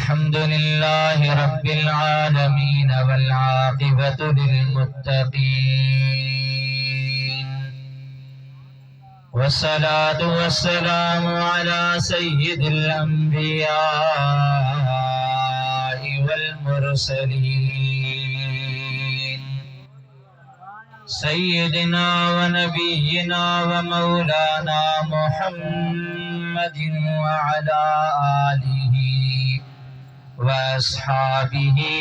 अल्हम्दुलिल्लाहि रब्बिल आलमीन वल आक़िबतु लिल मुत्तक़ीन वस्सलातु वस्सलामु अला सय्यिदिल अंबियाइ वल मुरसलीन सय्यिदिना व नबिय्यिना व मौलाना मुहम्मदिन व अला आलिहि व अस्हाबिहि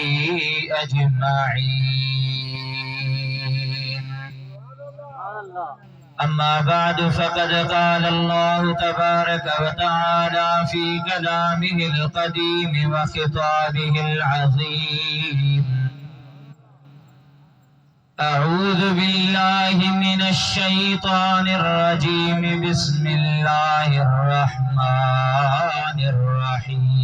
अजमईन। अम्मा बाद फ़क़द क़ाल अल्लाहु तबारक व तआला फ़ी कलामिहिल क़दीम व ख़िताबिहिल अज़ीम। अऊज़ु बिल्लाहि मिनश शैतानिर रजीम। बिस्मिल्लाहिर रहमानिर रहीम।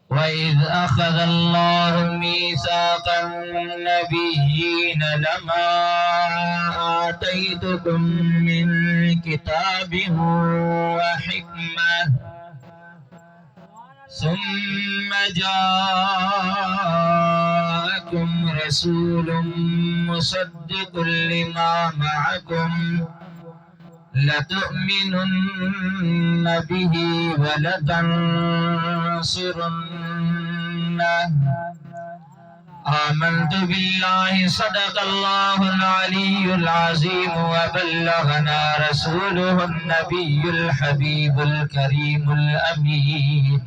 वइज़ अख़ज़ अल्लाहु मीसाक़न नबिय्यीन लमा आतैतुकुम मिन किताबिन व हिकमह सुम्म जाअकुम रसूलुम मुसद्दिक़ुल लिमा मअकुम लतुअमिनुन्न बिही व लतंसुरुन्नह। आमन्तु बिल्लाहि सदक़ल्लाहुल अलियुल अज़ीम व बल्लगना रसूलुहुन नबियुल हबीबुल करीमुल अमीन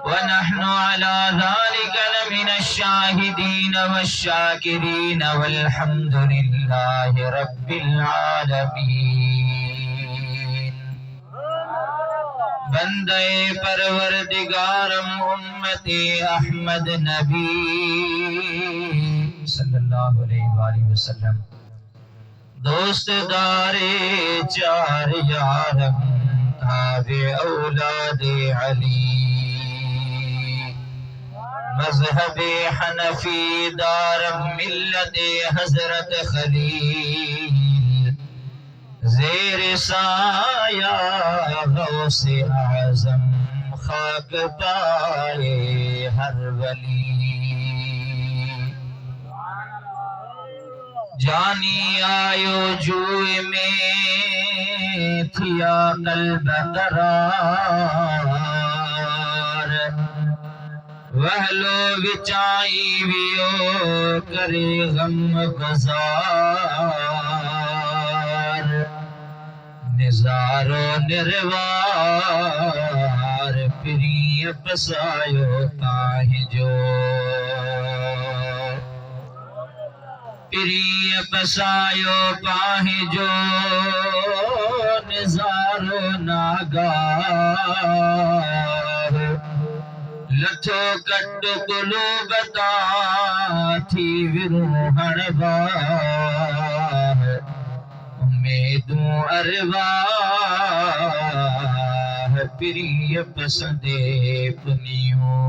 व नहनु अला ज़ालिका लमिनश शाहिदीन वश्शाकिरीन वल्हम्दुलिल्लाहि रब्बिल आलमीन। बंदे परवरदिगारम उम्मते अहमद नबी सल्लल्लाहु अलैहि वसल्लम दोस्त दारे चार यारम ताबे औलादे अली मज़हबे हनफी दारम मिल्लते हज़रत खलील ज़ेर साया गौसे आज़म खाक पाए हर वली। जानी आयो जुए में थिया कल्ब करार वहलो विचाई वियो करे गम गुज़ार निज़ारो निर्वार प्रिय पसायो ताहि जो प्रिय पसायो पाहि जो निज़ारो नागार लथो कट कुलूबता थी विरूहण बार उम्मीदूं अरवाह प्रिय पसंदे पुनियों।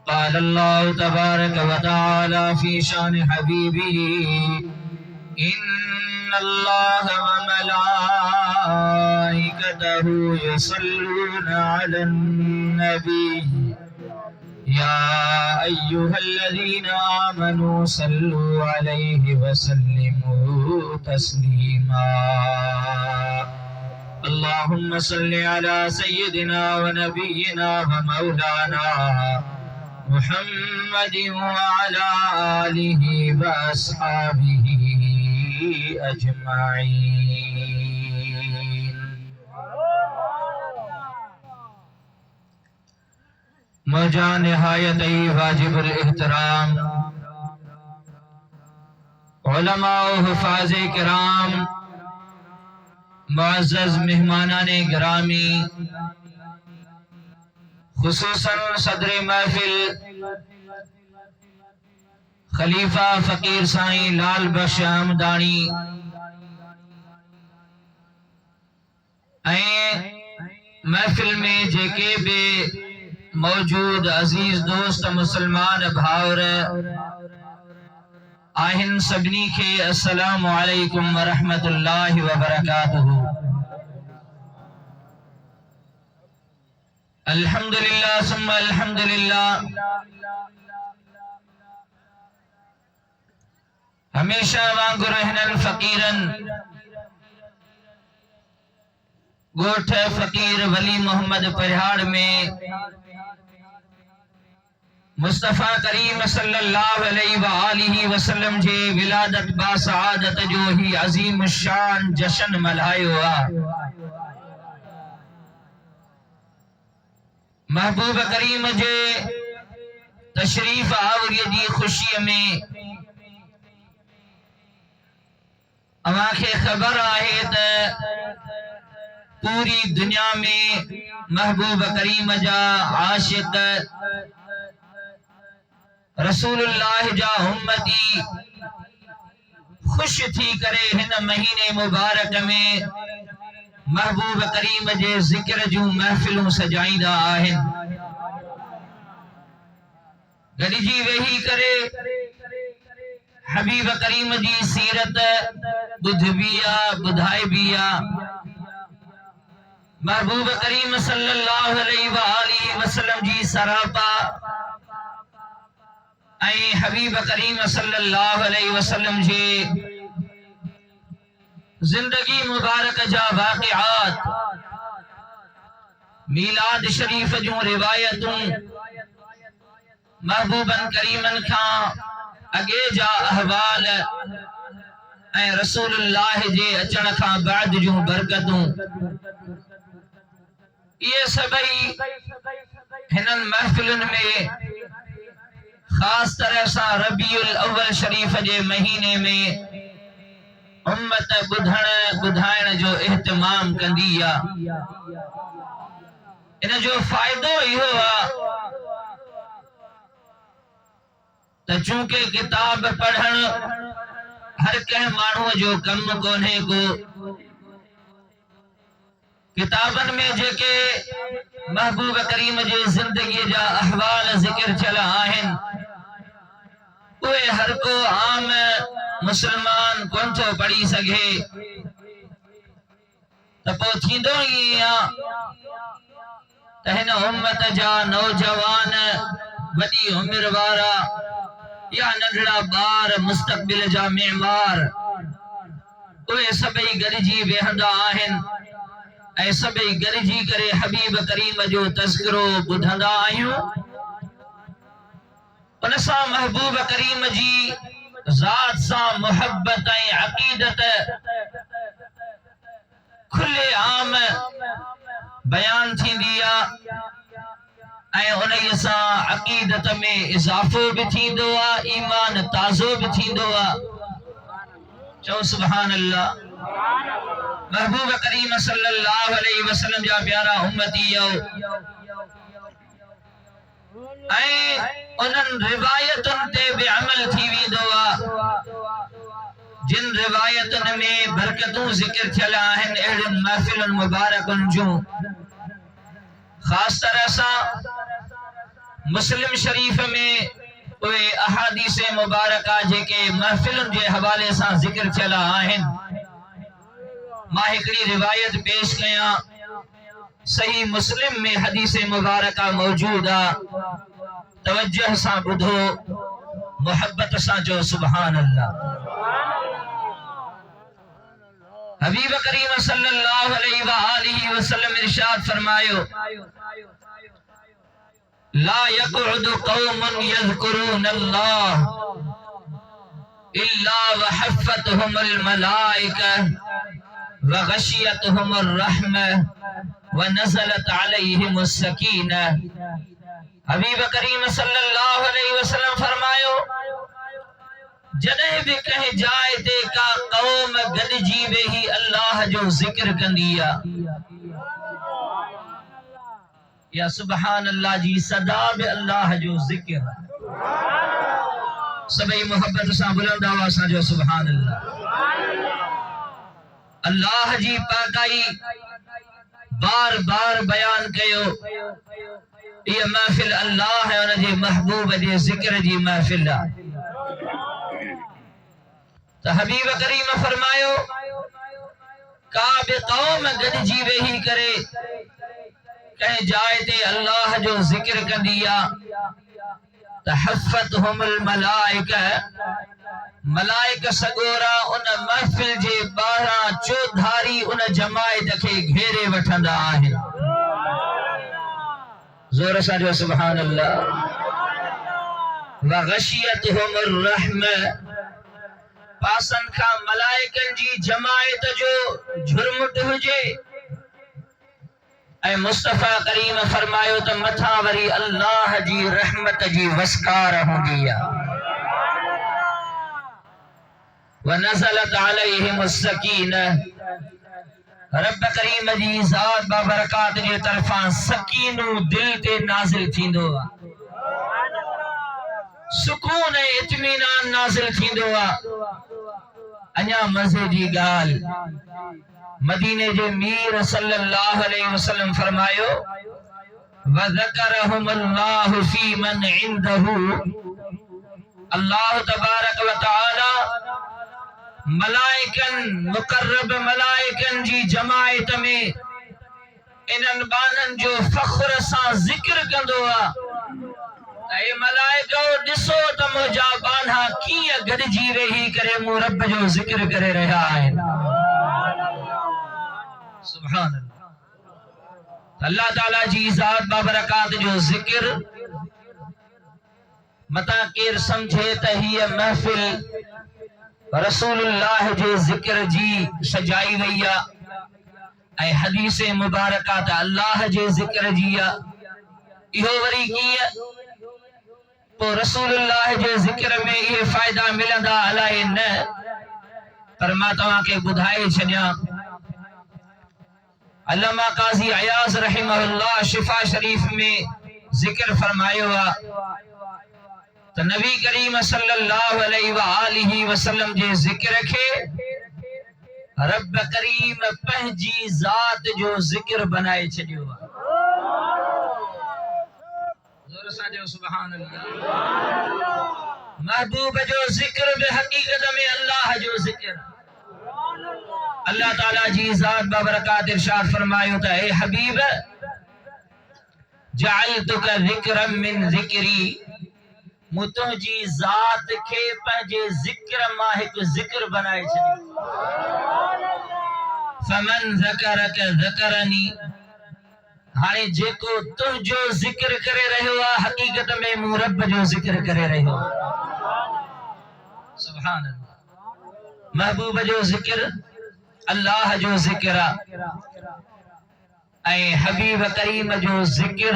क़ाल अल्लाहु तबारक व तआला फ़ी शान हबीबिही इन्नल्लाह व मलाइकतहु युसल्लूना अलन नबी या अय्युहल्लज़ीना आमनू सल्लू अलैहि व सल्लिमू तस्लीमा। अल्लाहुम्मा सल्लि अला सय्यिदिना व नबिय्यिना व मौलाना मुहम्मदिन व अला आलिहि व अस्हाबिहि अजमईन। मौजा निहायत वाजिबुल एहतराम उलमा व हुफ़ाज़े किराम मुअज़्ज़ज़ मेहमानाने गिरामी खुसूसन सदर महफिल खलीफा फकीर साईं लाल बख्श हमदानी महफिल में जेके बे मौजूद अजीज दोस्त मुसलमान भावर आहिन सभिनी खे अस्सलामु अलैकुम व रहमतुल्लाहि व बरकातुहू। अल्हम्दुलिल्लाह सुम्मा अल्हम्दुलिल्लाह। हमेशा वांगुर हिनन फ़कीरन गोठ फ़कीर वली मोहम्मद परिहाड़ में मुस्तफ़ा करीम सल्लल्लाहु अलैहि व आलिहि वसल्लम जे विलादत बा सआदत जो ही अजीम शान जश्न मल्हायो आ। महबूब करीम जे तशरीफ आवरीअ जी खुशी में अवां खे ख़बर आहे त पूरी दुनिया में महबूब करीम जा आशिक रसूलुल्लाह जा उम्मती खुश थी करे हिन महीने मुबारक में महबूब करीम जे जिक्र जूं महफिलूं सजाईंदा आहिन। गॾिजी वेही करे हबीब करीम जी सीरत ॿुधबी आ, ॿुधाइबी आ। महबूब करीम सल्लल्लाहु अलैहि व आलिहि वसल्लम जी सरापा ऐं हबीब करीम सल्लल्लाहु अलैहि वसल्लम जे जिंदगी मुबारक जा वाक़िआत, मीलाद शरीफ जूं रिवायतूं, महबूबन करीमन खां अगे जा अहवाल ऐं रसूलुल्लाह जे अचण खां बाद जूं बरकतूं, ये सभई हिनन महफिलुन में खास तरह से रबीउल अव्वल शरीफ जे महीने में उम्मत बुधण बुधाइण जो एहतमाम कंदी आ। इन जो फायदो इहो आ त चूंकि किताब पढ़ण हर कंहिं माण्हूअ जो कम कोन्हे को। किताबन में जेके महबूब करीम जे जिंदगी जा अहवाल जिक्र चल आहिन उहे हर को आम मुसलमान कोन थो पढ़ी सघे। त पोइ थींदो ई आ त हिन उम्मत जा नौजवान, वॾी उमिरि वारा या नंढड़ा ॿार, मुस्तक़बिल जा मेमार, उहे सभई गॾिजी वेहंदा आहिन ऐं सभई गॾिजी करे हबीब करीम जो तज़किरो ॿुधंदा आहियूं। उन सां महबूब करीम जी ज़ात सां मुहब्बत ऐं अक़ीदत खुले आम बयान थींदी आ ऐं उन्हीअ सां अक़ीदत में इज़ाफ़ो भी थींदो आ, ईमान ताज़ो भी थींदो आ। चओ सुभान अल्लाह। महबूब करीम सल्लल्लाहु अलैहि वसल्लम जा प्यारा उम्मतीयो ऐं उन्हनि रिवायतुनि ते बि अमल थी वेंदो आ जिन रिवायतुनि में बरकतूं ज़िक्र थियल आहिनि। अहिड़ियुनि महफ़िलुनि मुबारकुनि जूं ख़ास तरह सां मुस्लिम शरीफ में उहे अहादीस मुबारका जेके महफ़िलुनि जे हवाले सां ज़िक्र थियल आहिनि। मां हिकड़ी रिवायत पेश कयां, सही मुस्लिम में हदीस मुबारका मौजूद आ। तवज्जो सां ॿुधो, मोहब्बत सां जो सुभान अल्लाह। हबीब करीम सल्लल्लाहु अलैहि व आलिहि वसल्लम इरशाद फरमायो, ला यक़उदु कौमुन यज़कुरून अल्लाह इल्ला व हफ़्फ़तहुमुल मलाइका व गशियतहुमुर रहमा व नज़लत अलैहिमुस सकीना। हबीब करीम सल्लल्लाहु अलैहि वसल्लम फरमायो, जॾहिं भी कहीं जाए ते का कौम गॾिजी वेही अल्लाह जो ज़िक्र कंदी आ, या सुभान अल्लाह जी सदा बि अल्लाह जो ज़िक्र। सभई मोहब्बत सां बुलंद आवाज़ सां जो सुभान अल्लाह। अल्लाह जी पाकाई बार बार बयान कयो, ये महफिल अल्लाह है और जे महबूब जे ज़िक्र जी महफिल आ। तो हबीब करीम फरमायो का बे कौम गॾिजी वेही करे कंहिं जाइ ते अल्लाह जो ज़िक्र कंदिया तहफ़्फ़तहुमुल मलाइका मलाइक सगोरा उन महफ़िल जे ॿाहिरां चौधारी उन जमायत खे घेरे वठंदा आहिनि। ज़ोर सां जो सुभान अल्लाह। व गशियतहुमुर रहमा पासन खां मलाइकनि जी जमायत जो झुरमुट हुजे ऐं मुस्तफ़ा करीम फरमायो त मथा वरी अल्लाह जी रहमत जी वसकार हूंदी आहे। व नज़लत अलैहिमुस सकीना रब करीम जी ज़ात बाबरकात जे तरफ़ां सकीनो दिल ते नाज़िल थींदो आहे, सुकून ऐं इत्मीनान नाज़िल थींदो आहे। अञा मज़े जी ॻाल्हि मदीने जे मीर सल्लल्लाहु अलैहि वसल्लम फरमायो व ज़करहुमुल्लाहु फी मन इंदहु अल्लाह तबारक व तआला मलाइकन मुकर्रब मलाइकन जी जमायत में इन्हनि बाननि जो फ़ख्र सां ज़िक्र कंदो आहे। ऐ मलाइको ॾिसो त मुंहिंजा बाना कीअं गॾिजी वेही करे मूं रब जो ज़िक्र करे रहिया आहिनि। सुभान अल्लाह। अल्लाह ताला जी ज़ात बाबरकात जो ज़िक्र मता केर समझे त हीअ महफ़िल रसूलुल्लाह जे ज़िक्र जी सजाई वई आहे ऐं हदीस मुबारका त अल्लाह जे ज़िक्र जी आहे। इहो वरी कीअं तो रसूलुल्लाह जे ज़िक्र में ये फायदा मिलंदा अलाए न, पर मां तव्हांखे ॿुधाए छॾियां अल्लामा काज़ी अयाज़ रहमहुल्लाह शिफा शरीफ में ज़िक्र फरमायो आहे त नबी करीम सल्लल्लाहु अलैहि व आलिहि वसल्लम जे ज़िक्र खे रब करीम पंहिंजी ज़ात जो ज़िक्र बनाए छॾियो आहे। ज़ोर सां जो सुभान अल्लाह। महबूब जो ज़िक्र बि हकीकत में अल्लाह जो ज़िक्र। अल्लाह ताला जी ज़ात बाबरकात इरशाद फरमायो त ए हबीब जअलतुका ज़िक्रम मिन ज़िक्री मूं तुंहिंजी ज़ात खे पंहिंजे ज़िक्र मां हिकु ज़िक्र बनाए छॾियो। फमन ज़करक ज़करनी हाणे जेको तुंहिंजो ज़िक्र करे रहियो आहे हकीकत में मूं रब जो ज़िक्र करे रहियो आहे। सुभान अल्लाह। महबूब जो ज़िक्र अल्लाह जो ज़िक्र ऐं हबीब करीम जो ज़िक्र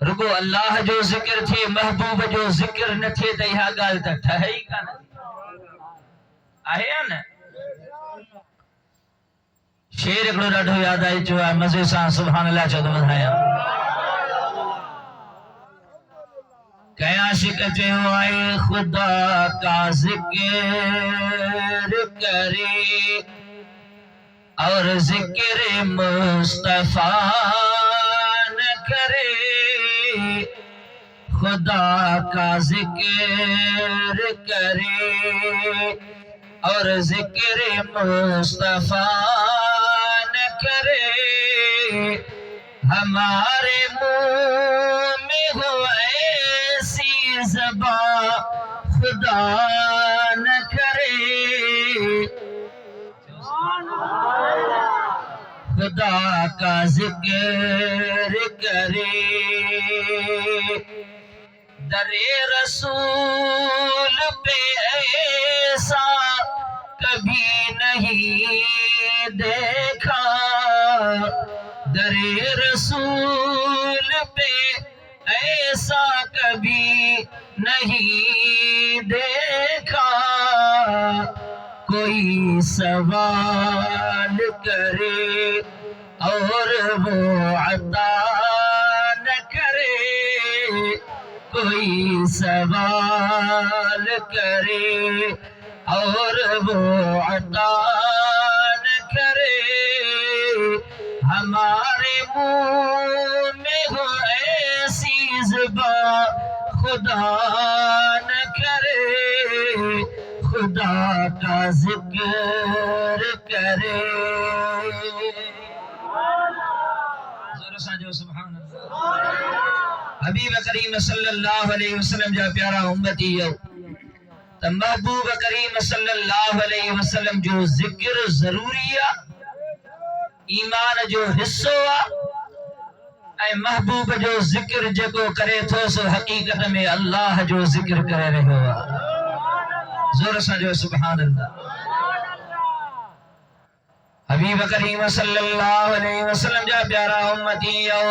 रुगो अल्लाह जो ज़िक्र थे महबूब जो ज़िक्र न थे त इहा ॻाल्हि त ठहे ई कान आहे या न। शेर हिकिड़ो ॾाढो यादि आई चयो आहे मज़े सां सुभान अल्लाह चओ त ॿुधायां। कंहिं आशिक़ चयो आहे ख़ुदा का ज़िक्र करे और ज़िक्र मुस्तफ़ा न करे, खुदा का ज़िक्र करे और ज़िक्र मुस्तफ़ा न करे, हमारे मुँह में हो ऐसी ज़बान खुदा न करे। खुदा का ज़िक्र करे दरे रसूल पे ऐसा कभी नहीं देखा, दरे रसूल पे ऐसा कभी नहीं देखा, कोई सवाल करे और वो अता न करे, कोई सवाल करे और वो अता न करे, हमारे मुंह में हो ऐसी ज़बान खुदा न करे, खुदा का जिक्र करे। सुभान अल्लाह। हबीब करीम सल्लल्लाहु अलैहि वसल्लम जा प्यारा उम्मती हो त महबूब करीम सल्लल्लाहु अलैहि वसल्लम जो जिक्र जरूरी आ, ईमान जो हिस्सो आ, ऐं महबूब जो जिक्र जेको करे थो सो हकीकत में अल्लाह जो जिक्र करे रहियो आ। जोर सां जो सुभान अल्लाह। हबीब करीम सल्लल्लाहु अलैहि वसल्लम जा प्यारा उम्मती हो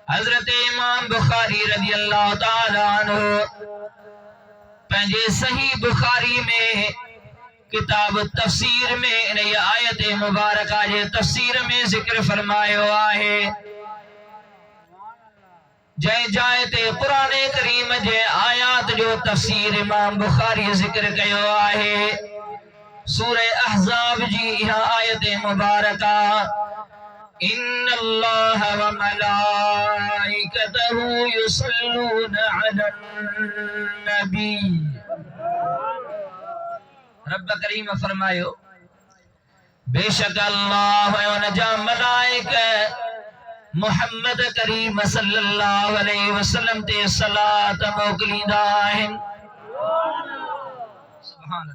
हजरत इमाम बुखारी रज़ी अल्लाह ताला अन्हु पंहिंजे सही बुखारी में किताब तफसीर में इन आयत मुबारका जे तफसीर में जिक्र फरमायो आहे। जय जाए ते कुरान करीम जे आयात जो तफसीर इमाम बुखारी जिक्र कयो आहे। सूरह अहज़ाब जी यह आयत मुबारका इन्नल्लाह व मलाइकतहु युसल्लूना अलन नबी। रब करीम फरमायो बेशक अल्लाह और नजा मलाइका मुहम्मद करीम सल्लल्लाहु अलैहि वसल्लम ते सलात मोकलींदा आहिनि। सुभान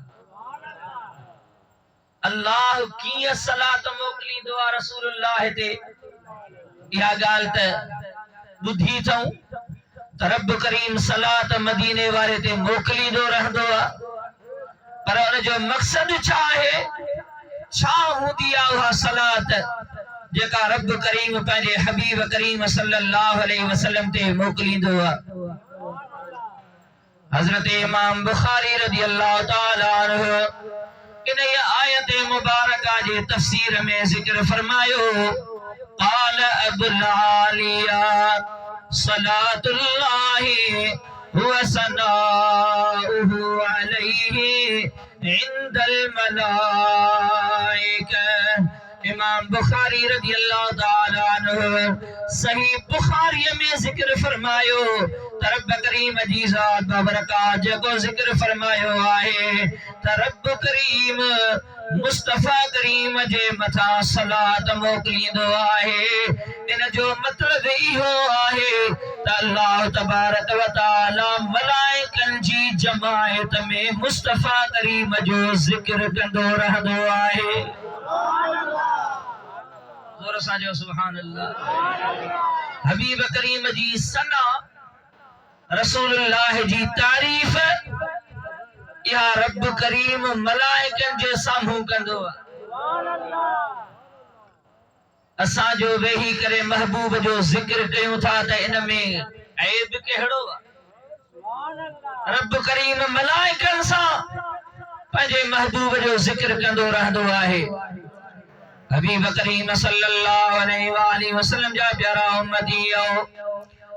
अल्लाह कीअं सलात मोकलींदो आहे रसूलुल्लाह ते, इहा ॻाल्हि त ॿुधी अथऊं त रब करीम सलात मदीने वारे ते मोकलींदो रहंदो आहे, पर उन जो मक़सद छा आहे, छा हूंदी आहे उहा सलात जेका रब करीम पंहिंजे हबीब करीम सल्लल्लाहु अलैहि वसल्लम ते मोकलींदो आहे। हजरत इमाम बुखारी रज़ी अल्लाह ताला अन्हु इन आयत मुबारका जे तफसीर में जिक्र फरमायो क़ाल अबुल आलिया सलातुल्लाहि हुव सनाउहु अलैहि इंदल मलाइका। इमाम बुखारी रज़ी अल्लाह ताला अन्हु सही बुखारी में जिक्र फरमायो त रब करीम जी ज़ात बाबरकात जेको जिक्र फरमायो आहे त रब करीम मुस्तफा करीम जे मथा सलात मोकलींदो आहे। इन जो मतलब इहो आहे त अल्लाह तबारक व तआला मलाइकन जी जमायत में मुस्तफा करीम जो जिक्र कंदो रहंदो आहे। जोर सां जो सुभान अल्लाह। हबीब करीम जी सना रसूलुल्लाह जी तारीफ या रब करीम मलाइकन जे साम्हूं कंदो आहे। असां जो वेही करे महबूब जो जिक्र कयूं था त इन में ऐब कहिड़ो आहे। रब करीम मलाइकन सां पंहिंजे महबूब जो जिक्र कंदो रहंदो आहे। हबीब करीम सल्लल्लाहु अलैहि वसल्लम जा प्यारा उम्मती हो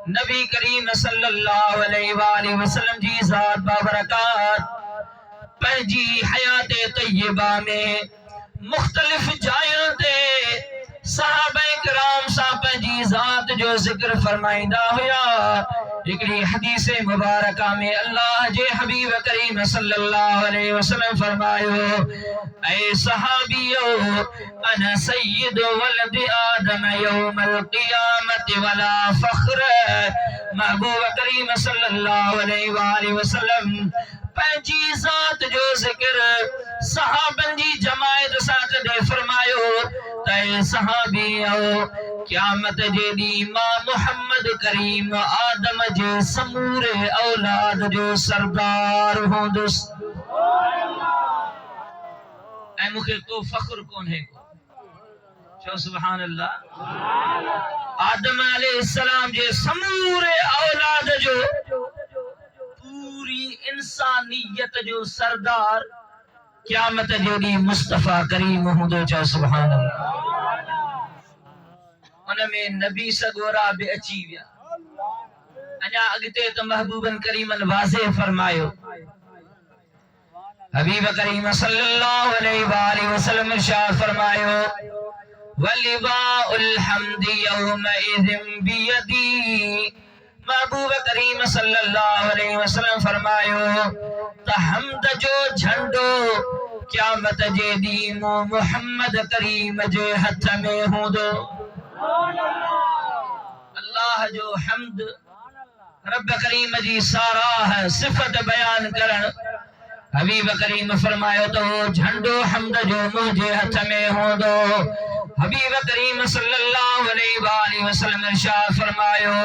नबी करीम सल्लल्लाहु अलैहि वसल्लम जी ज़ात बाबरकात पंहिंजी हयात तय्यबा में मुख्तलिफ जायुनि ते सहाबा किराम सां पंहिंजी ज़ात जो जिक्र फरमाईंदा हुया। हिकिड़ी हदीस मुबारका में अल्लाह जे हबीब करीम सल्लल्लाहु अलैहि वसल्लम फरमायो ऐ सहाबियो अना सय्यिदु वलद आदम यौमल क़ियामत वला फ़ख्र। महबूब करीम सल्लल्लाहु अलैहि वसल्लम पंहिंजी ज़ात जो जिक्र सहाबन जी जमायत सां कदे फरमायो त सहाबियो क़यामत जे ॾींहुं मां मुहम्मद करीम आदम जे समूरे औलाद जो सरदार हूंदुसि ऐं मूंखे को फ़ख्र कोन्हे। चओ सुभान अल्लाह। आदम अलैहिस्सलाम जे समूरे औलाद जो पूरी इंसानियत जो सरदार क़यामत जे ॾींहुं मुस्तफा करीम हूंदो। चओ सुभान अल्लाह। उनमें नबी सगोरा भी अची विया। अञा अॻिते त महबूबन करीमन वाज़े फरमायो। हबीब करीम सल्लल्लाहु अलैहि वसल्लम इरशाद फरमायो वलिबाउल हम्दि यौमइज़िन बियदी महबूब करीम सल्लल्लाहु अलैहि वसल्लम फरमायो त हमद जो झंडो क़यामत जे ॾींहुं मोहम्मद करीम जे हथ में हूंदो। अल्लाह जो हमद रब करीम जी साराह सिफत बयान करण हबीब करीम फरमायो तो झंडो हमद जो मुझे हथ में होंदो। हबीब करीम सल्लल्लाहु अलैहि वसल्लम इरशाद फरमायो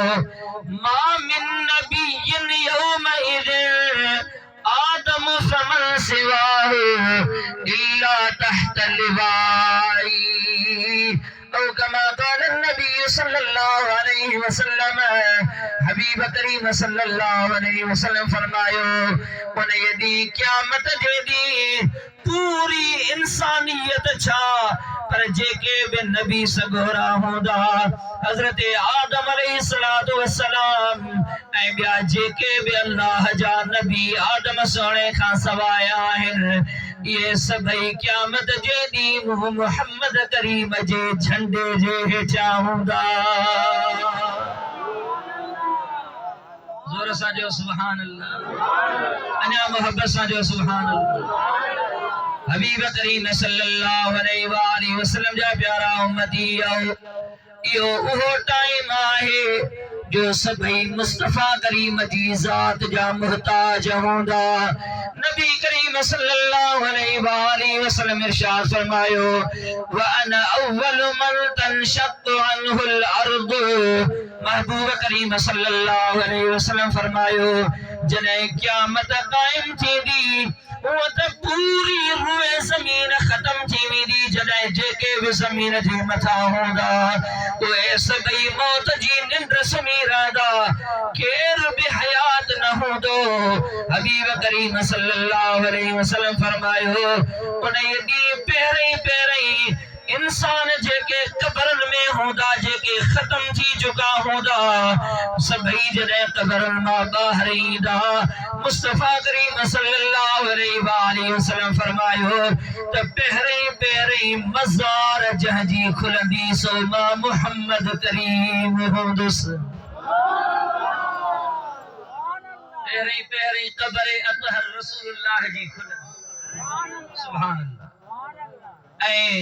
मा मिन नबिय्यिन यौमइज़ आदम फमन सिवाहु इल्ला तहत लिवाई औ कमा क़ाल नबी सल्लल्लाहु अलैहि वसल्लम। हबीब करीम सल्लल्लाहु अलैहि वसल्लम फरमायो उन यदी क़यामत जे दी पूरी इंसानियत छा पर जेके बि नबी सगोरा होंदा हजरत आदम अलैहिस्सलातु वस्सलाम ऐं ॿिया जेके बि अल्लाह जा नबी आदम सोणे खां सवाइ आहिनि ये सभई क़यामत जे ॾींहुं मोहम्मद करीम जे झंडे जे हेठां हूंदा। जोर सां जो सुभान अल्लाह, अञा मोहब्बत सां जो सुभान अल्लाह। हबीब करीम सल्लल्लाहु अलैहि वसल्लम जा प्यारा उम्मती इहो उहो टाइम आहे जो सभई मुस्तफा करीम जी ज़ात जा मुहताज होंदा। नबी करीम सल्लल्लाहु अलैहि वसल्लम इरशाद फरमायो व अना अव्वल मन तनशक्कु अन्हुल अर्द। महबूब करीम सल्लल्लाहु अलैहि वसल्लम फरमायो जॾहिं क़यामत क़ाइम थींदी वो त पूरी रुए ज़मीन ख़त्म थी वेंदी। जॾहिं जेके बि ज़मीन जे मथां हूंदा उहे सभई मौत जी निंड सुम्ही रहंदा, केर बि हयात न हूंदो। हबीब करीम सल्लल्लाहु अलैहि वसल्लम फरमायो उन ॾींहुं पहिरीं इंसान जेके कब्रनि में हूंदा जेके ख़त्म थी चुका हूंदा सभई जॾहिं कब्रनि मां ॿाहिरि ईंदा मुस्तफा करीम सल्लल्लाहु अलैहि वसल्लम फरमायो त पहिरीं मज़ार जंहिंजी खुलंदी सो मां मुहम्मद करीम हूंदुसि। पहिरीं क़ब्र अतहर रसूलुल्लाह जी खुलंदी। सुभान अल्लाह। ऐं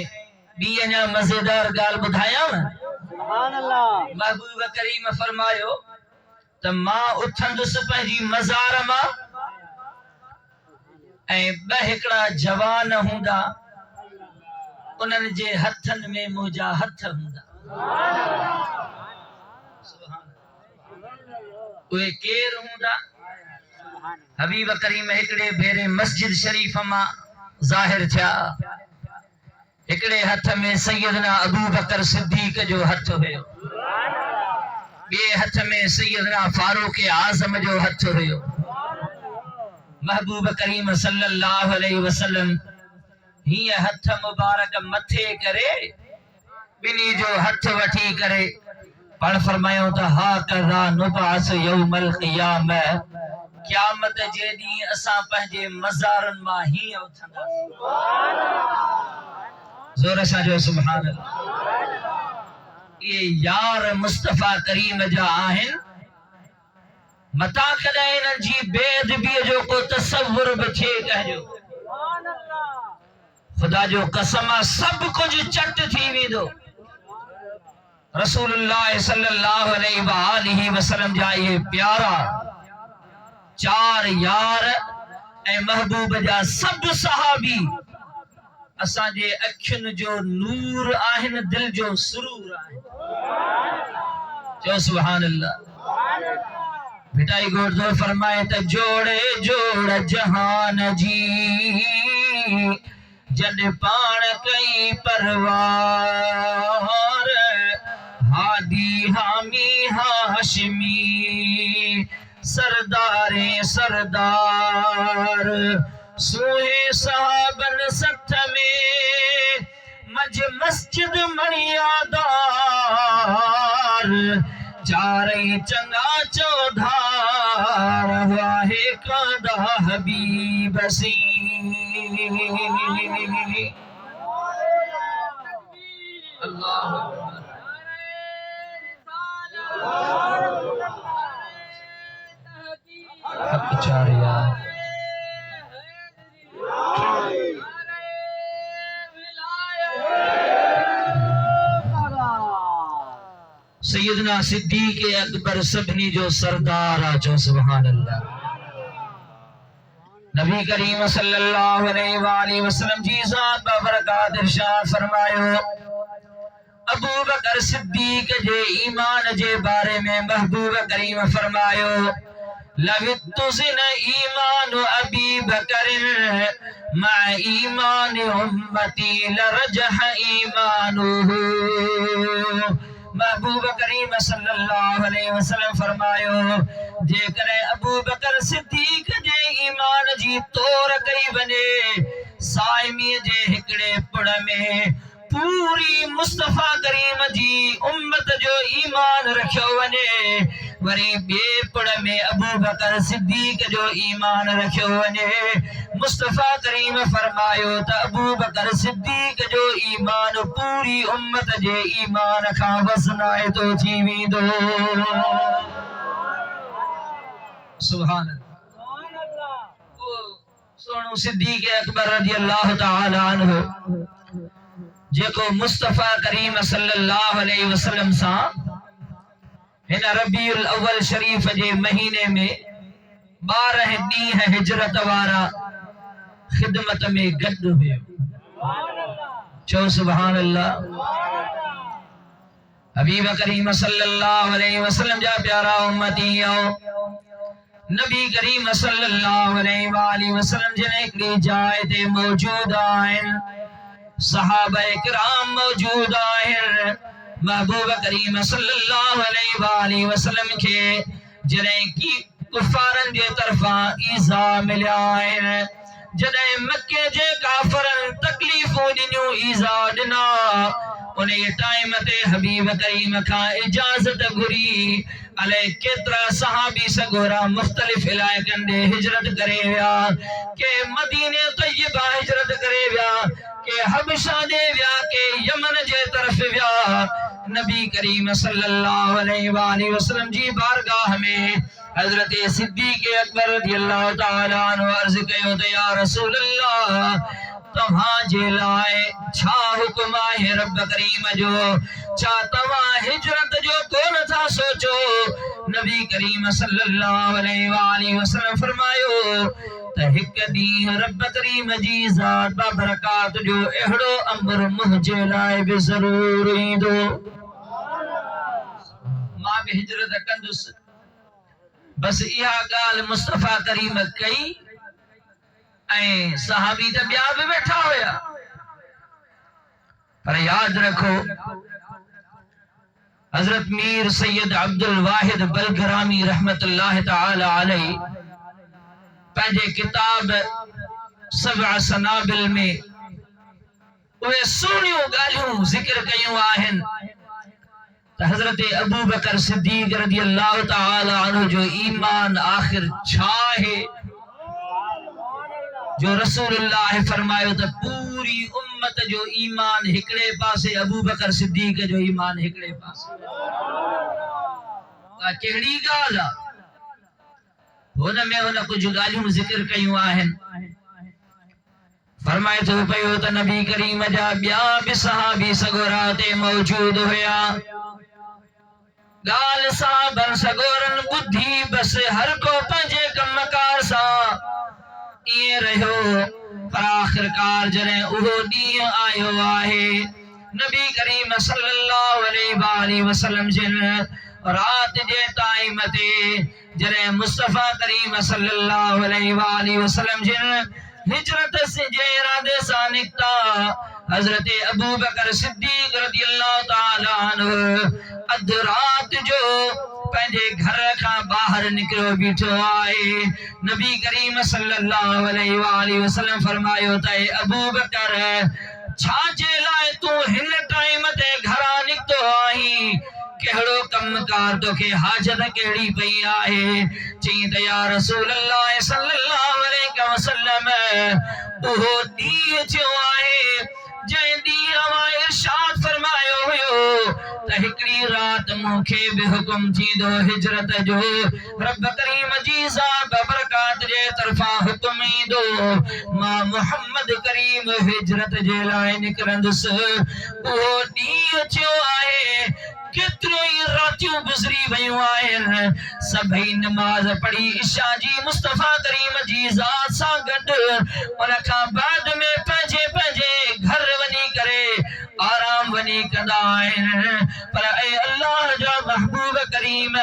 ॿी अञा मज़ेदार ॻाल्हि ॿुधायांव। सुभान अल्लाह। महबूब करीम फरमायो त मां उथंदुसि पंहिंजी मज़ार मां ऐं ॿ हिकिड़ा जवान हूंदा उन्हनि जे हथनि में मुंहिंजा हथ हूंदा। उहे केर हूंदा? हबीब करीम हिकिड़े भेरे मस्जिद शरीफ मां ज़ाहिर थिया। हिकिड़े हथ में सैयदना अबू बकर सिद्दीक जो हथ हुयो, ॿिए हथ में सैयदना फारूक आज़म जो हथ हुयो। महबूब करीम सल्लल्लाहु अलैहि वसल्लम हीअ हथ मुबारक मथे करे ॿिन्ही जो हथ वठी करे पाण फरमायो त हा कज़ा नुबअस यौमल क़ियामह क़यामत जे ॾींहुं असां पंहिंजे मज़ारनि मां हीअं उथंदासीं। जोर सां जो सुभान अल्लाह। ये यार मुस्तफा करीम जा आहिनि मता कॾहिं इन्हनि जी बेअदबीअ जो को तसव्वुर बि थिए कहिजो। खुदा जो कसम आहे सभु कुझु चट थी वेंदो। रसूलुल्लाह सल्लल्लाहु अलैहि वसल्लम जा ये प्यारा चार यार ऐं महबूब जा सभु सहाबी असांजे अखियुनि जो नूर आहिनि, दिल जो सुरूर आहिनि। चओ सुभान अल्लाह। भिटाई गोरदो फरमाए त जोड़े जोड़ जहान जी जॾ पाण कई परवार हादी हामी हाशमी सरदारे सरदार सोहे साहबन सथ में मज मस्जिद मणियादार चारई चंगा चौधार वाहे कादा हबीब सी। अल्लाह हक चारिया सैयदना सिद्दीक अकबर सभनी जो सरदार आजो सुभान अल्लाह। नबी करीम सल्लल्लाहु अलैहि वसल्लम जी ज़ात बरकत इरशाद फरमायो अबू बकर सिद्दीक जे ईमान जे बारे में महबूब करीम फरमायो लवित्तुज़िन ईमान अबी बकर मा ईमान उम्मती लरजह ईमानुहु। महबूब करीम सल्लल्लाहु अलैहि वसल्लम फरमायो जेकर अबू बकर सिद्दीक जे ईमान जी तोर कई वने साइमी जे हिकड़े पुड़ में पूरी मुस्तफा करीम जी उम्मत जो ईमान रखियो वने वरी बे पुड़ में अबू बकर सिद्दीक जो ईमान रखियो वने मुस्तफा करीम फरमायो त अबू बकर सिद्दीक जो ईमान पूरी उम्मत जे ईमान खां वसनाए तो थी वेंदो। सुभान अल्लाह। सोनू सिद्दीक अकबर रज़ियल्लाहु तआला अन्हु जेको मुस्तफा करीम सल्लल्लाहु अलैहि वसल्लम सा हिन रबीउल अव्वल शरीफ जे महीने में 12 ॾींह हिजरत वारा खिदमत में गॾु हुयो। चो सुभान अल्लाह। हबीब करीम सल्लल्लाहु अलैहि वसल्लम जा प्यारा उम्मती आओ नबी करीम सल्लल्लाहु अलैहि वसल्लम जने हिकड़ी जाय ते मौजूद आहिन सहाबा किराम मौजूद आहिन। महबूब करीम सल्लल्लाहु अलैहि वसल्लम के जने की कुफारन जे तरफा ईज़ा मिलिया आहिन जने मक्के जे काफरन तकलीफों ॾिनियूं ईज़ा ॾिना उन टाइम ते हबीब करीम का इजाजत घुरी अले केतरा सहाबी सगोरा मुख्तलिफ इलाकन दे हिजरत करे विया के मदीने तय्यबा हिजरत करे विया के हबशा दे विया के यमन जे तरफ विया। नबी करीम सल्लल्लाहु अलैहि वसल्लम जी बारगाह में हजरत सिद्दीक अकबर रज़ियल्लाहु तआला अन्हु अर्ज कयो त या रसूल अल्लाह तव्हां जे लाए छा हुक्म आहे रब करीम जो छा तव्हां हिजरत जो कोन था सोचो। नबी करीम सल्लल्लाहु अलैहि वसल्लम फरमायो त हिक ॾींहुं रब करीम जी ज़ात बाबरकात जो अहिड़ो अमर मुंहिंजे लाइ बि ज़रूर ईंदो मां बि हिजरत कंदुसि। बस इहा ॻाल्हि मुस्तफा करीम कई ऐं सहाबी त ॿिया बि वेठा हुया पर याद रखो हजरत मीर सैयद अब्दुल वाहिद बलगरामी रहमतुल्लाह तआला अलैहि पंहिंजे किताब सबअ सनाबिल में उहे सुहिणियूं ॻाल्हियूं ज़िक्र कयूं आहिनि त हजरत अबू बकर सिद्दीक रज़ियल्लाहु तआला अन्हु जो ईमान आखिर छा है जो रसूलुल्लाह फरमायो त पूरी उम्मत जो ईमान हिकड़े पासे अबू बकर सिद्दीक जो ईमान हिकड़े पासे केड़ी गाल आ हुन में हुन कुछ गालियूं जिक्र कयूं आहिनि फरमाए तो पयो त नबी करीम जा ॿिया बि सहाबी सगोरा ते मौजूद हुया गाल साहबन सगोरन बुद्धि बस हर को पंहिंजे कमकार सां ये रहो पर आखिरकार जने उहो ॾींहुं आयो आहे नबी करीम सल्लल्लाहु अलैहि वसल्लम जिन रात जे टाइम ते जने मुस्तफा करीम सल्लल्लाहु अलैहि वसल्लम जिन हिजरत से जे इरादे सां निकता हजरत अबू बकर सिद्दीक रज़ियल्लाहु तआला अन्हु अध रात जो पंहिंजे घर खां बाहर निकलो बीठो आहे नबी करीम सल्लल्लाहु अलैहि वसल्लम फरमायो त अबू बकर छा जे लाइ तू हिन टाइम ते घरां निकतो आहीं केड़ो कमकार तोखे हाजत केड़ी पई आहे चई त या रसूल अल्लाह सल्लल्लाहु अलैहि वसल्लम ओहो ॾींहुं थियो आहे जंहिं ॾींहुं अवां इरशाद फरमायो हुयो त हिकड़ी रात मूंखे भी हुकुम थी दो हिजरत जो रब करीम जी सा बरकात जे तरफा हुकुम ई दो मां मोहम्मद करीम हिजरत जे लाए निकरंदुस ओ डी थियो आहे कितरो ही रातियों गुजरी वयूं आहिनि सभई नमाज पढ़ी इशा जी मुस्तफा करीम जी ज़ात सां गॾु उन खां बाद में पंहिंजे पंहिंजे घर वञी करे आराम वञी कंदा आहिनि पर ऐं अल्लाह जा महबूब करीम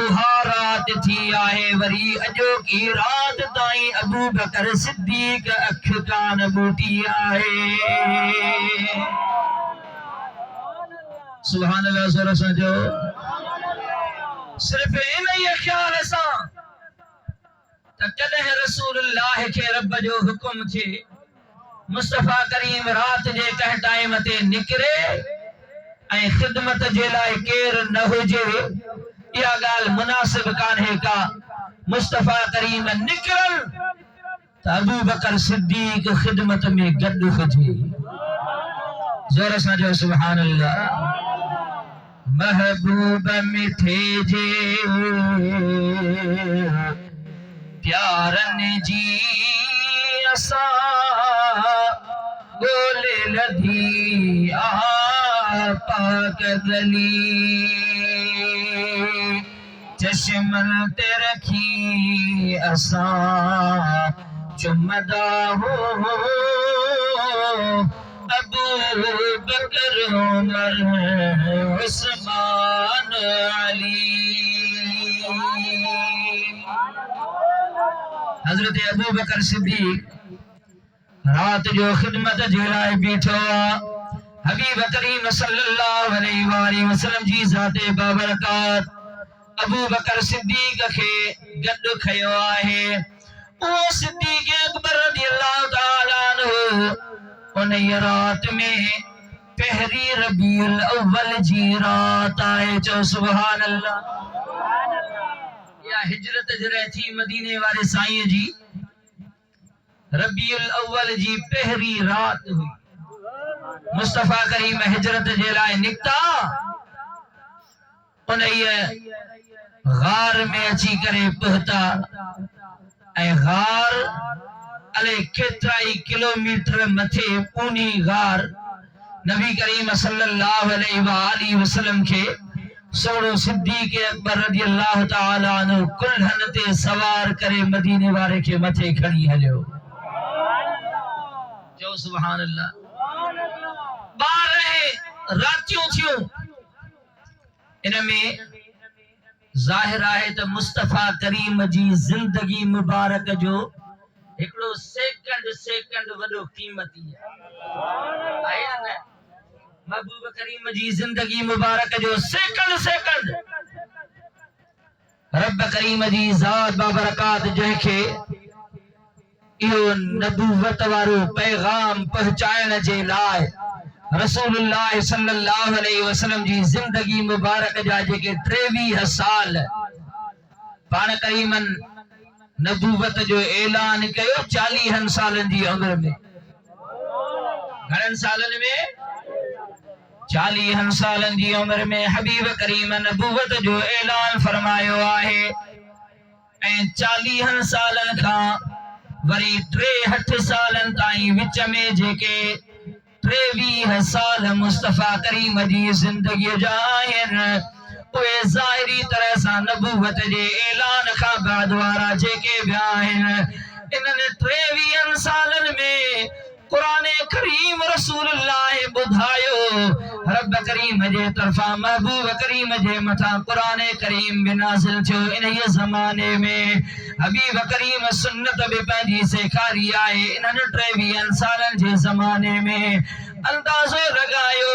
उहा रात थी आहे वरी अॼोकी रात ताईं अबू बकर सिद्दीक़ अख कान ॿूटी आहे सुभान अल्लाह ज़ोर सां जो सिर्फ इन ही ख्याल सां त कॾहिं रसूलुल्लाह खे रब जो हुकुम थे मुस्तफा करीम रात जे कंहिं टाइम ते निकिरे ऐं ख़िदमत जे लाइ केर न हुजे इहा ॻाल्हि मुनासिब कान्हे का मुस्तफा करीम निकिरल त अबू बकर सिद्दीक़ ख़िदमत में गॾु हुजे ज़ोर सां जो सुभान अल्लाह महबूब मिठे जे प्यारन जी असा गोले लधी पाक गली चश्मन ते रखी असा चुमदा हो अबू बकर उमर उस्मान अली हजरत अबू बकर सिद्दीक रात जो खिदमत जे लाइ बीठो हबीब करीम सल्लल्लाहु अलैहि वसल्लम जी ज़ाते बाबरकात अबू बकर सिद्दीक खे गॾु खयो आहे ओ सिद्दीक अकबर रज़ियल्लाहु ताला अन्हु उन रात में पहरी रबीउल अव्वल जी रात आए चो सुभान अल्लाह या हिजरत जरे थी मदीने वाले साईं जी रबीउल अव्वल जी पहरी रात हुई मुस्तफा करीम हिजरत जे लाए निकता उन गार में अची करे पहुता ऐं गार अले केतराई किलोमीटर मथे पूनी गार नबी करीम सल्लल्लाहु अलैहि वसल्लम के सोड़ो सिद्दीक अकबर रज़ियल्लाहु ताला अन्हु कुल्हन ते सवार करे मदीने वाले के मथे खड़ी हलियो जो सुभान अल्लाह 12 रातियों थियूं इनमें ज़ाहिर आहे त मुस्तफा करीम जी जिंदगी मुबारक जो एकड़ो सेकंड वडो कीमती आहे न महबूब करीम जी जिंदगी मुबारक जो सेकंड रब करीम जी ज़ात बाबरकात जंहिंखे इहो नबूवत वारो पैगाम पहुंचाइण जे लाइ रसूलुल्लाह सल्लल्लाहु अलैहि वसल्लम जी जिंदगी मुबारक जा जेके 23 साल पाण करीमन नबूवत जो ऐलान कयो 40 सालन जी उम्र में घणन सालन में 40 सालन जी उम्र में हबीब करीम नबूवत जो ऐलान फरमायो आहे ऐं 40 सालन का वरी 63 सालन ताईं विच में जेके 23 साल मुस्तफा करीम जी जिंदगी जा आहिनि उहे ज़ाहिरी तरह सां नबूवत जे ऐलान खां बाद वारा जेके ॿिया आहिनि इन्हनि 23 सालन में कुरान करीम रसूलुल्लाह बुधायो रब करीम जे तरफा महबूब करीम जे मथा कुरान करीम भी नाज़िल थियो इन ये ज़माने में हबीब करीम सुन्नत भी पंहिंजी सेखारी आहे इन्हनि 23 सालन जे ज़माने में अंदाज़ो लगायो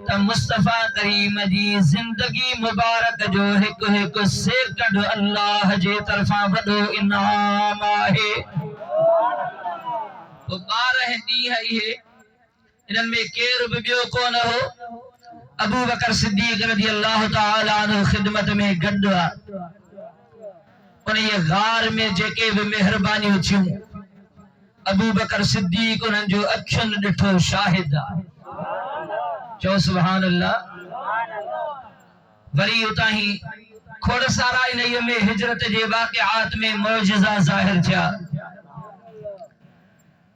त मुस्तफा करीम जी जिंदगी मुबारक जो एक सेकंड अल्लाह जे तरफा वडो इनाम आहे तो 12 ॾींहं इहे इन्हनि में केर बि ॿियो कोन हो अबू बकर सिद्दीक रज़ियल्लाहु ताला अन्हु खिदमत में गॾु आहे उन ये गार में जेके भी मेहरबानियूं थियूं अबू बकर सिद्दीक उन्हनि जो अखियुनि ॾिठो शाहिद आहे चओ सुभान अल्लाह वरी उतां ही खोड़ सारा इन में हिजरत जे वाक़िआत में मौजज़ा ज़ाहिर थिया।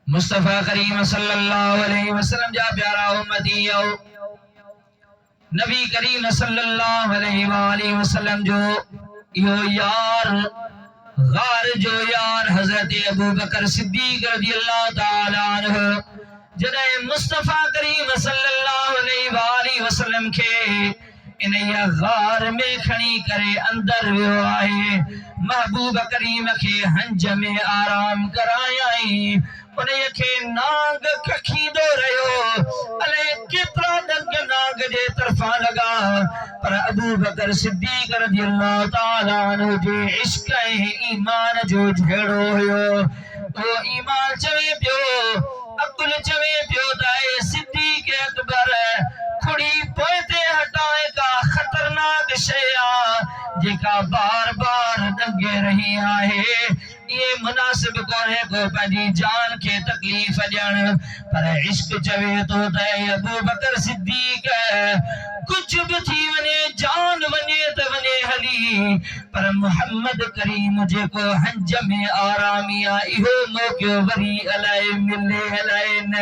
मुस्तफ़ा करीम सल्लल्लाहु अलैहि वसल्लम जा प्यारा उम्मती आओ नबी करीम सल्लल्लाहु अलैहि वसल्लम जो यो यार गार जो यार हजरत अबू बकर सिद्दीक रज़ियल्लाहु ताला अन्हु जदे मुस्तफ़ा करीम सल्लल्लाहु अलैहि वसल्लम के इन या गार में खणी करे अंदर वियो आहे। महबूब करीम के हंज में आराम करायाई उन्हें के नाग खखींदो रहियो अले केतरा डंग नाग जे तरफा लगा पर अबू बकर सिद्दीक रज़ियल्लाहु ताला अन्हु जे इश्क ऐं ईमान जो झेड़ो हुयो। वो ईमान चवे पियो अकुल चवे पियो ताए सिद्दीक अकबर खुड़ी पोते हटाए का खतरनाक शया जेका बार बार दंगे रही आहे। ये मुनासिब कोने को पंहिंजी जान के तकलीफ ॾियण पर इश्क चवे तो त अबू बकर सिद्दीक कुछ भी थी वने जान वने त वने हली पर मोहम्मद करीम जेको हंज में आरामी आ इहो मौक़ो वरी अलाए मिले अलाए न।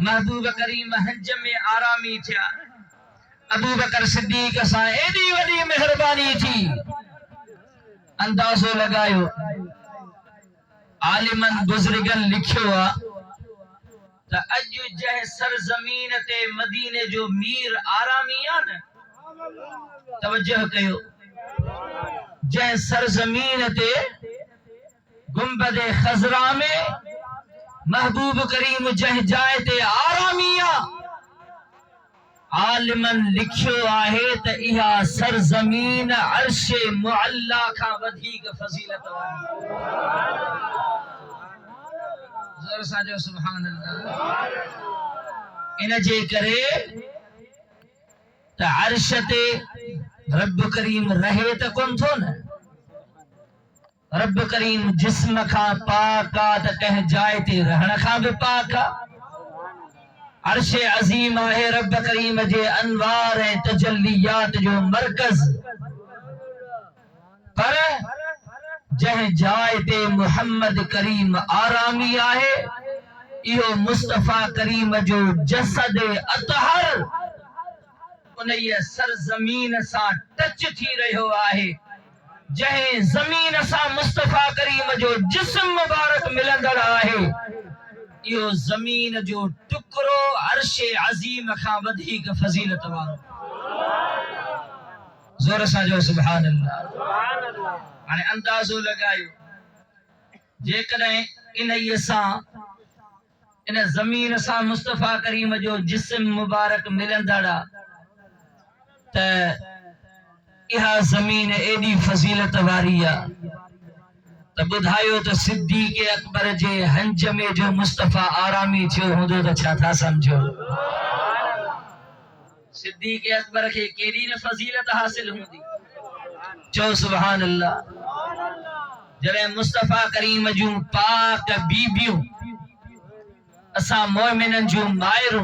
महबूब करीम हंज में आरामी थिया। अबू बकर सिद्दीक सां एडी वडी मेहरबानी थी अंदाजो लगायो आलिमन बुजुर्गन लिखियो आ त अज जह सरजमीन ते मदीने जो मीर आरामी आ न तवज्जो कयो जह सरजमीन ते गुंबद खजरा में महबूब करीम जह जाए ते आरामी आ आलिमन लिखियो आहे त इहा सरजमीन अर्श मुअल्ला का वधीक फजीलत वाली। जोर सां जो सुभान अल्लाह। इन जे करे त अर्श ते रब करीम रहे त कोन थो न। रब करीम जिस्म का पाक आ त कंहिं जाइ ते रहण खां भी पाक आ। अर्श अजीम है रब करीम जे अनवार ऐं तजल्लियात जो मरकज पर जह जाए ते मोहम्मद करीम आरामी आहे इहो मुस्तफा करीम जो जसद अतहर उन ये सरजमीन सा टच थी रहियो आहे। जह जमीन सा मुस्तफा करीम जो जिस्म मुबारक मिलंदड़ आहे यो जमीन जो टुकरो अर्शे अजीम का वधीक फजीलत वालो। जोर सां जो सुभान अल्लाह। हाणे अंदाजो लगायो जेकॾहिं इन जमीन सां मुस्तफा करीम जो जिस्म मुबारक मिलंदड़ त इहा जमीन एडी फजीलत वारी आ त बुधायो तो सिद्दीक अकबर जे हंज में जो मुस्तफा आरामी थियो होंदो त छा था समझो। सिद्दीक अकबर के केडी न फजीलत हासिल होंदी चो सुभान अल्लाह। जरे मुस्तफा करीम जो पाक बीबियों असा मोमिनन जो मायरू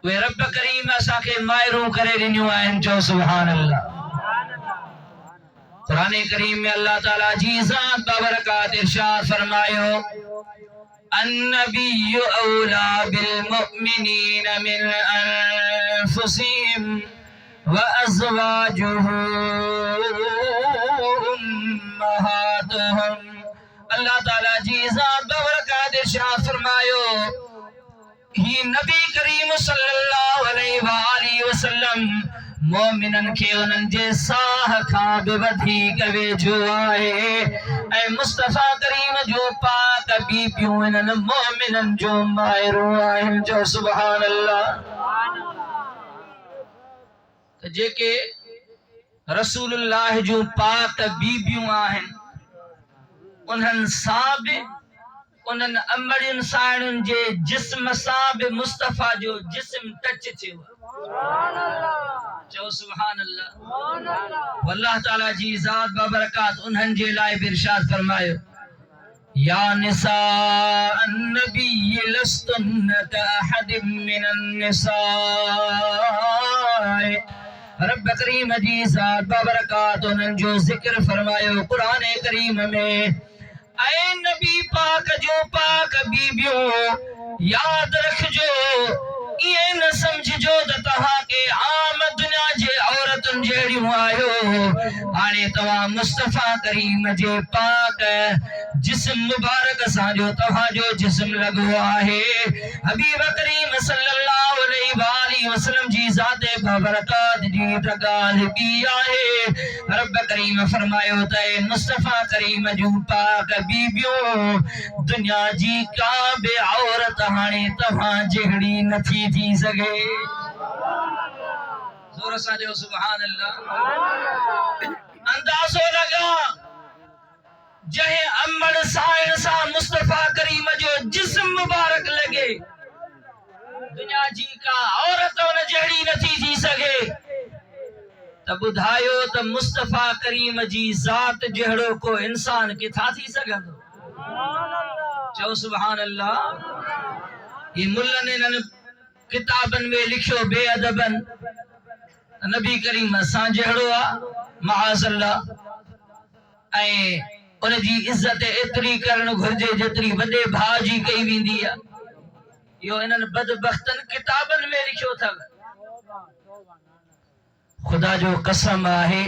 वे रब करीम असा के मायरू करे दिनियो आहिन चो सुभान अल्लाह। कुरान करीम में अल्लाह ताला जी ज़ात बाबरकात इरशाद फरमायो अन्नबिय्यु औला बिल मुमिनीन मिन अनफुसिहिम व अज़वाजुहु उम्महातुहुम। अल्लाह ताला जी ज़ात बाबरकात इरशाद फरमायो ही नबी करीम सल्लल्लाहु अलैहि वसल्लम मोमिनन के उनन जे साह का भी वधीक वेझो आहे ऐं मुस्तफा करीम जो पाक बीबियूं इनन मोमिनन जो मायरू आहिन जो सुभान अल्लाह। त जेके रसूलुल्लाह जो पाक बीबियूं आहिन उन्हन सां बि उन्हन अमड़ियुन साणुन जे जिस्म सां बि मुस्तफा जो जिस्म टच थियो। सुभान अल्लाह चो सुभान अल्लाह। अल्लाह ताला जी ज़ात बाबरकात उन्हन जे लाए इरशाद फरमायो या निसा अन्नबी लस्तुन्न कअहदिम मिनन निसा। रब करीम जी ज़ात बाबरकात उन्हनि जो ज़िक्र फरमायो कुरान करीम में। ऐ नबी पाक जो पाक बीबियो याद रखजो, ये न समझजो त तहां के आम दुनिया जे औरतुन जेड़ियूं आयो, हाणे तव्हां मुस्तफा करीम जे पाक जिस्म मुबारक सां जो तव्हां जो जिस्म लगो आहे। हबीब करीम सल्लल्लाहु अलैहि वसल्लम जी ज़ात बाबरकात जी तगाल बी आहे। रब करीम फरमायो त मुस्तफा करीम जो पाक बीबियो दुनिया जी का बे औरत हाणे तव्हां जहिड़ी नथी थी सघे। जोर सां जो सुभान अल्लाह। अंदाज़ो लगा जहे अमड़ साइण सा मुस्तफा करीम जो जिस्म मुबारक लगे, दुनिया जी का औरत उन जहिड़ी नथी थी सघे। त बुधायो त मुस्तफा करीम जी ज़ात जहिड़ो को इंसान किथां थी सघंदो। चओ सुभान अल्लाह। ये मुल्लन इन्हनि किताबन में लिखियो बेअदबन नबी करीम असां जहिड़ो आ महाज़ल्ला, ऐं उन जी इज्जत एतरी करण घुर्जे जेतरी वॾे भाउ जी कई वेंदी आहे। इहो इन्हनि बदबख्तन किताबन में लिखियो अथव। खुदा जो कसम आहे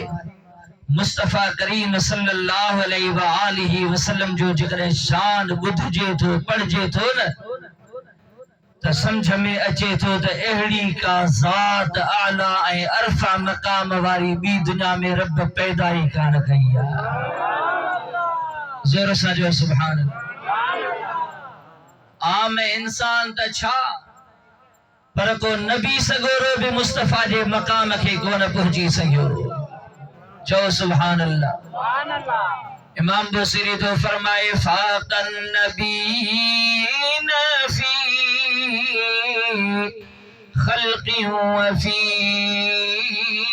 मुस्तफा करीम सल्लल्लाहु अलैहि वसल्लम जो जेकॾहिं शान ॿुधजे थो पढ़जे थो न त समझ में अचे थो त अहिड़ी का ज़ात आला ऐं अरफा मक़ाम वारी ॿी दुनिया में रब पैदा ई कान कई आहे। ज़ोर सां जो सुभान अल्लाह। आम इंसान त छा पर को नबी सगोरो भी मुस्तफा जे मकाम के कोन पहुंची सकियो। चो सुभान अल्लाह। इमाम बुसीरी तो फरमाए फातन नबीन फी खल्क़ि व फी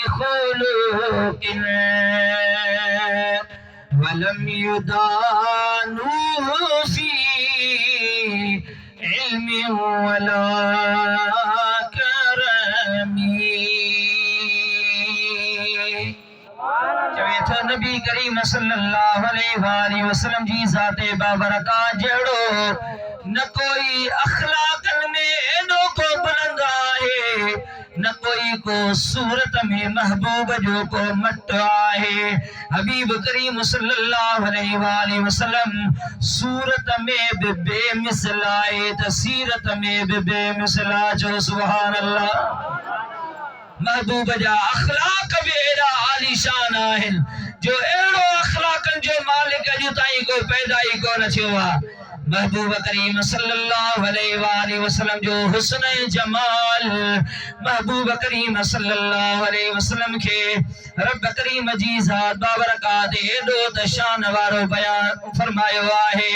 खुलुक़िन वलम युदानु फी इल्मी वला नबी करीम सल्लल्लाहु अलैहि वसल्लम जी ज़ाते बाबरकात जड़ो न कोई अखलाकन में एडो को बुलंद आहे, न कोई को सूरत में महबूब जो को मट आहे। हबीब करीम सल्लल्लाहु अलैहि वसल्लम सूरत में भी बेमिसल आहे त सीरत में भी बेमिसल आहे। जो सुभान अल्लाह। महबूब जा अखलाक भी एड़ा आलीशान आहिन जो एड़ो अखलाकन जो मालिक अॼु ताईं को पैदा ही कोन थियो आहे। महबूब करीम सल्लल्लाहु अलैहि वसल्लम जो हुस्न जमाल महबूब करीम सल्लल्लाहु अलैहि वसल्लम के रब करीम जी ज़ात बाबरकात एडो त शान वारो बयान फरमायो आहे।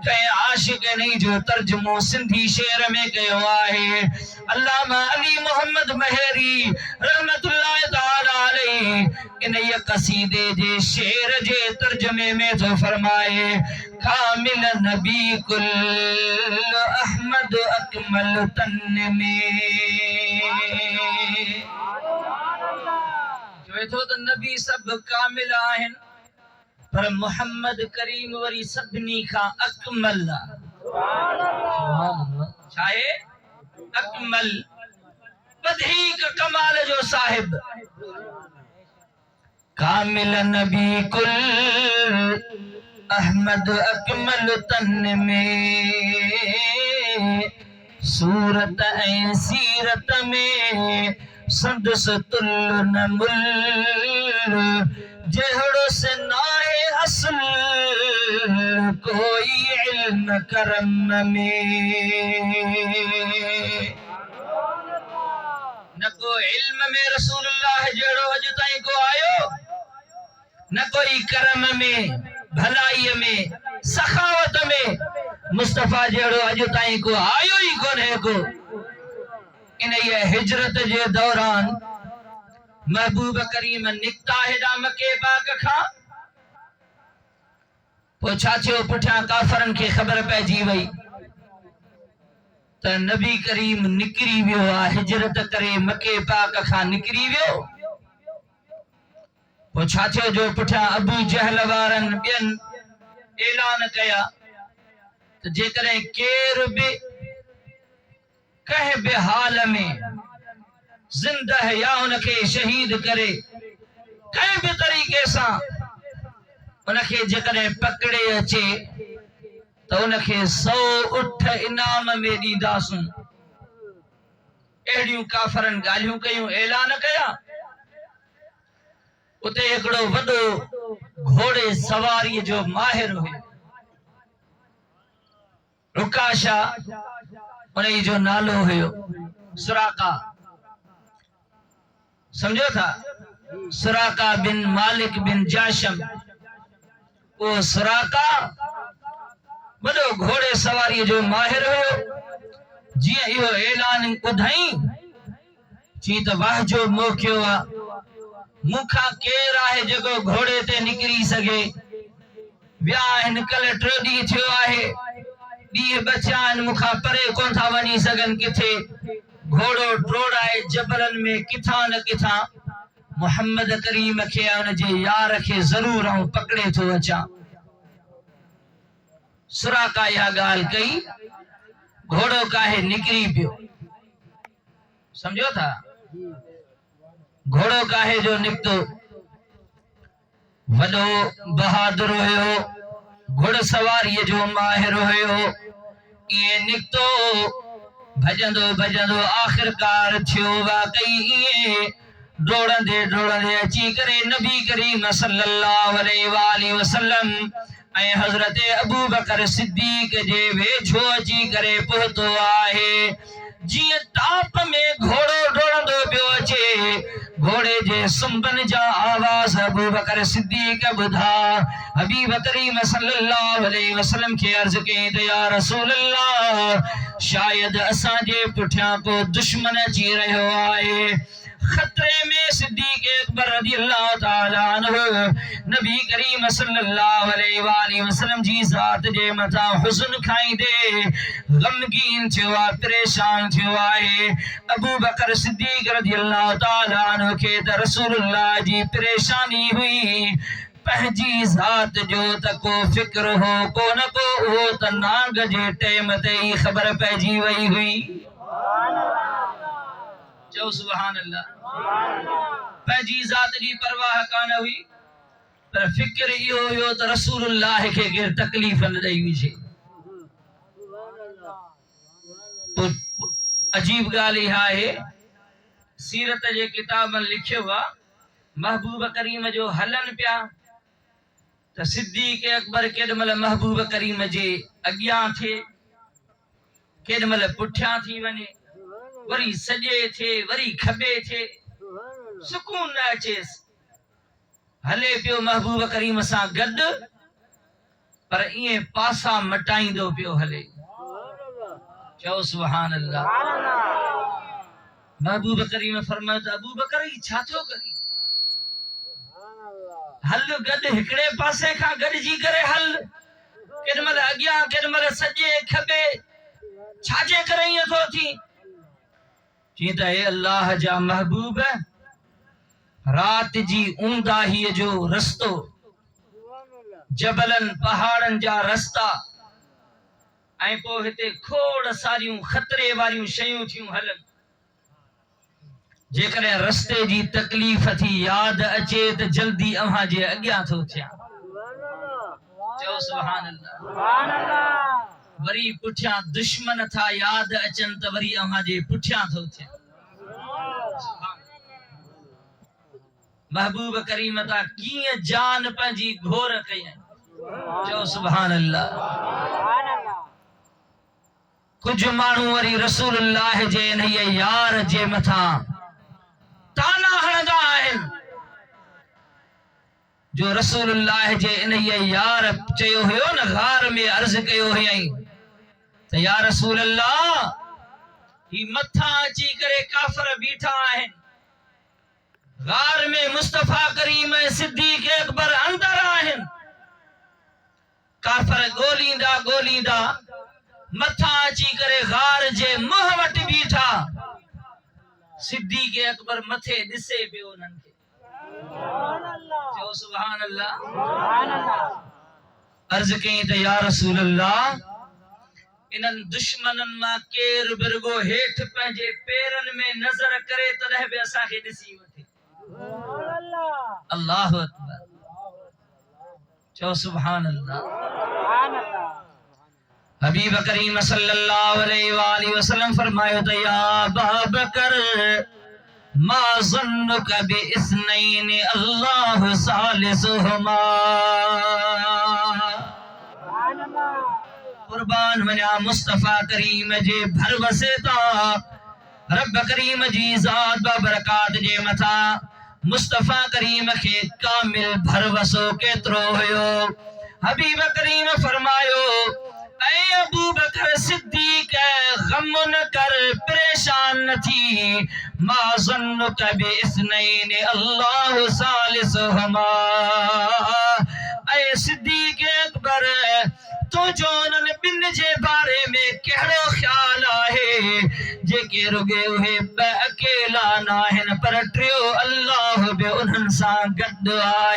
कहीं आशिक नहीं जो तर्जुमो सिंधी शेर में कयो आहे। अल्लामा अली मोहम्मद महरी रहमतुल्लाह ताला अलैहि इन ये कसीदे जे शेर जे तर्जुमे में तो फरमाए कामिल नबी कुल अहमद अकमल तन में। जो तो नबी सब कामिल आहिन पर मोहम्मद करीम वरी सभनी का अकमल चाहे अकमल बधीक कमाल जो साहिब। कामिल नबी कुल अहमद अकमल तन में सूरत ऐं सीरत में संदस तुल नमुल जहड़ो से नाहे असल कोई इल्म करम में। न को इल्म में रसूलुल्लाह जड़ो अज ताईं को आयो, न कोई करम में भलाई में सखावत में मुस्तफा जड़ो अज ताईं को आयो ही कोन है को। इन ये हिजरत जे दौरान महबूब करीम निकता है मके पाक खा पोछा थियो पुठियां काफरन के खबर पइजी वई त नबी करीम निकरी वियो आहे, हिजरत करे मके पाक खां निकरी वियो। पोछा थियो जो पुठियां अबू जहल वारन ॿियन ऐलान कया त जेकॾहिं केर बि कंहिं बि हाल में जिंदह या उनखे शहीद करे कंहिं बि तरीक़े सां उनखे जेकॾहिं पकड़े अचे त उनखे 100 उठ इनाम में ॾींदासूं। अहिड़ियूं काफ़रनि ॻाल्हियूं कयूं, ऐलान कया। उते हिकिड़ो वॾो घोड़े सवारीअ जो माहिर हुयो, रुकाशा उन जो नालो हुयो, सुराका। समझो था, सुराका बिन मालिक बिन जाशम। वो सुराका वॾो घोड़े सवारीअ जो माहिर हुयो। जीअं इहो ऐलान ॿुधई चई त वाह जो मौक़ियो आहे, मूंखां केरु आहे जेको घोड़े ते निकिरी सघे। विया आहिनि, कल्ह 3 ॾींहं थियो आहे, ॾींहं बचिया आहिनि, मूंखां परे कोन था वञी सघनि। किथे घोड़ो ट्रोड़ाए जबलनि में किथां न किथां मोहम्मद करीम खे ऐं उनजे यार खे ज़रूर आऊं पकड़े थो अचां। सुराका इहा ॻाल्हि कई, घोड़ो काहे निकिरी पियो। समझो था, घोड़ो काहे जो निकतो, वॾो बहादुर हुयो, घुड़सवारीअ जो माहिर हुयो। इएं निकतो, भजंदो भजंदो आख़िरकार थियो वाकई इएं डोड़ंदे डोड़ंदे अची करे नबी करीम सल्लल्लाहु अलैहि वसल्लम ऐं हज़रत अबू बकर सिद्दीक़ जे वेझो अची करे पहुतो आहे। जीअं टाप में घोड़ो डोड़ंदो पियो अचे, घोड़े जे सुंबन जा आवाज़ अबू बकर सिद्दीक़ ॿुधा। हबीब करीम सल्लल्लाहु अलैहि वसल्लम खे अर्ज़ कई त या रसूल अल्लाह, शायद असांजे पुठियां को दुश्मन अची रहियो आहे। खतरे में सिद्दीक़ अकबर रज़ियल्लाहु ताला अन्हु नबी करीम सल्लल्लाहु अलैहि वसल्लम जी ज़ात जे मथां हुस्न खाईंदे गमगीन थियो आहे, परेशान थियो आहे। अबू बकर सिद्दीक़ रज़ियल्लाहु ताला अन्हु खे त रसूलुल्लाह जी परेशानी हुई, पंहिंजी ज़ात जो त को फिक्र हो कोन को, उहो त नांग जे टाइम ते ई ख़बर पइजी वई हुई। चओ सुभान अल्लाह। पंहिंजी ज़ात जी परवाह कान हुई, पर फिक्र इहो हुयो त रसूलुल्लाह खे केर तकलीफ़ न ॾेई हुजे। अजीब ॻाल्हि इहा आहे, सीरत जे किताबनि लिखियो आहे, महबूब करीम जो हलन पिया त सिद्दीक़ अकबर केॾीमहिल महबूब करीम जे अॻियां थिए, केॾीमहिल पुठियां थी वञे, वरी सॼे थे वरी खबे थे, सुकून न अचेसि। हले पियो महबूब करीम सां गॾु, पर इएं पासा मटाईंदो पियो हले। चओ सुभान अल्लाह। महबूब करीम फरमायो त अबू बकर ई छा थो करी, हल गॾु हिकिड़े पासे खां गॾिजी करे हल, केॾीमहिल अॻियां केॾीमहिल सॼे खबे, छाजे करे ईअं थो थी। चई त हे अल्लाह जा महबूब, रात जी ऊंदाहीअ जो रस्तो, जबलनि पहाड़नि जा रस्ता, ऐं पोइ हिते खोड़ सारियूं खतरे वारियूं शयूं थियूं हलनि। जेकॾहिं रस्ते जी तकलीफ़ थी यादि अचे त जल्दी अव्हां जे अॻियां थो थियां। चओ सुभान अल्लाह। वरी पुठियां दुश्मन था यादि अचनि त वरी अव्हां जे पुठियां थो थियां। महबूब करीम था कीअं जान पंहिंजी घोर कयईं। चओ सुभान अल्लाह। कुछ माण्हू वरी रसूलुल्लाह जे इन यार जे मथां ताना हणंदा आहिनि, जो रसूलुल्लाह जे इन यार चयो हुयो न, गार में अर्ज़ कयो हुयईं त या रसूल अल्लाह, ही मथां अची करे काफ़र बीठा आहिनि, गार में मुस्तफा करीम सिद्दीक़ अकबर अंदर आहिनि, खोलींदा मथा अची करे गार जे मुंह वटि बीठा सिद्दीक़ अकबर मथे ॾिसे पियो उन्हनि खे चओ सुभान अल्लाह अर्ज़ कई त या रसूल अल्लाह इन्हनि दुश्मननि मां केर बिरगो हेठि पंहिंजे पेरनि में नज़र करे तॾहिं बि असांखे ॾिसी वठे अल्लाह अकबर चओ सुभान अल्लाह हबीब करीम सल्लल्लाहु अलैहि वसल्लम फरमायो त या अबा बकर मा ज़न्नुक बि इस्नैन अल्लाहु सालिसुहुमा कुर्बान वञा मुस्तफा करीम जे भरवसे ता रब करीम जी ज़ात बरकात जे मथा मुस्तफा करीम खे कामिल भरवसो केतिरो हुयो हबीब करीम फरमायो ऐ अबू बकर सिद्दीक गम न कर परेशान न थी मा ज़न्नुक बि इस्नैन अल्लाहु सालिसुहुमा ऐ सिद्दीक अकबर तुझो उन्हनि ॿिनि जे बारे में कहिड़ो ख्याल आहे जेके रुगे उहे ॿ अकेला न आहिनि पर टियों अल्लाह बि उन्हनि सां गॾु आहे